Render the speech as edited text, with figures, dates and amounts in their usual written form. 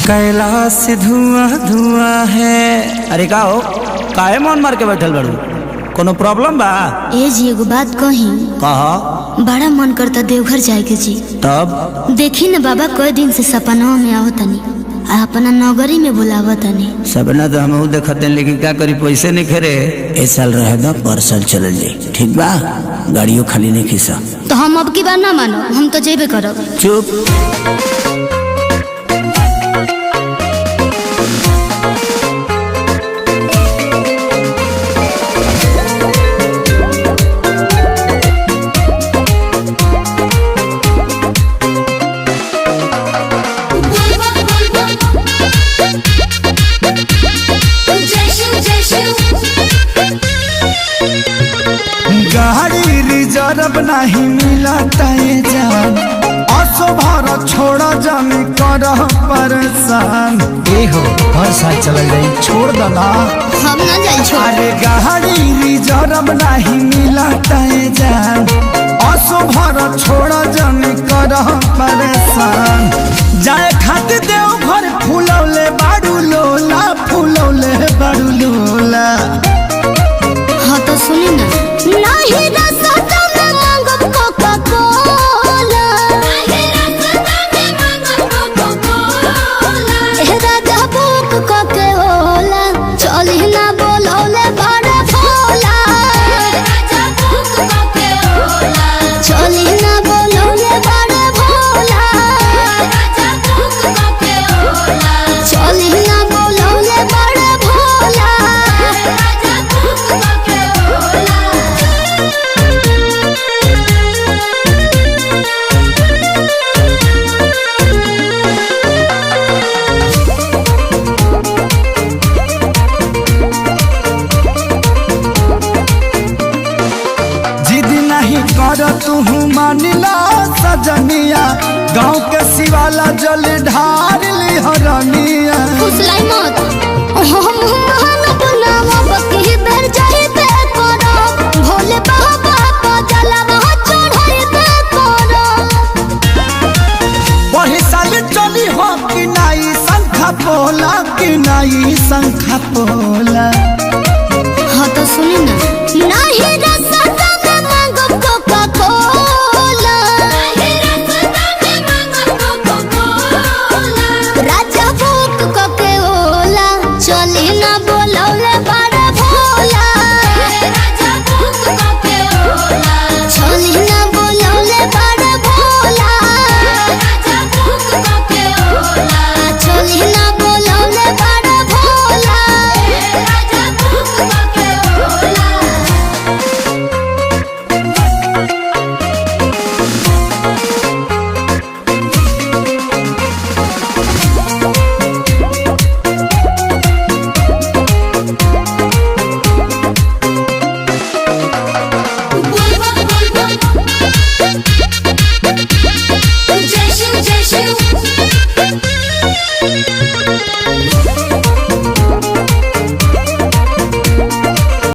कैलाश से धुआं धुआं है। अरे का हो, काहे मन मार के बैठल बड़ू? कोनो प्रॉब्लम बा? ए जी एगो बात कही। कहा। बड़ा मन करता देवघर जाए के जी। तब देखी न बाबा कई दिन से सपना में आवतनी आ अपना नगरी में बुलावतनी। सपना तो हम देखते हैं, लेकिन क्या करी, पैसे नहीं खरे। ए साल रहे दो, पर साल चल जाए, ठीक बा? गाड़ियों खाली नहीं खींचा तो हम अब की बार ना मानो, हम तो जेबे करब। चुप। गाड़ी रिजर्व नहीं मिला जान, असो भारत छोड़ा जानी कर परेशान। ए हो, हर साल चल जाए, छोड़ दना। हम ना जाए छोड़। अरे गाड़ी रिजर्व नहीं मिला जान, असो भारत छोड़ा जानी कर परेशान। जाए खातिर देव घर फूलौले बाड़ू लोला, फूलौले बाड़ू लोला। हाँ तो सुनी ना। नहीं रास्ता में मांगब कोका कोला, ए राजा बुक कोके होला, चली ना बोलौले बड़े भोला, चली ना बोलौले बड़े भोला, चली ना बोलौले बड़े भोला। कर तू मानिला सजनिया, गाँव के शिवाला जल ढार ली हरनिया। फुसलाई मत, हम मानब ना बकी बेर जाइबे करब, भोले बाबा को जलवा चढ़ाइबे करब। वही साल चली हो कि नाई शंखा पोला, कि नाई शंखा पोला। हाँ तो सुनी ना। नहीं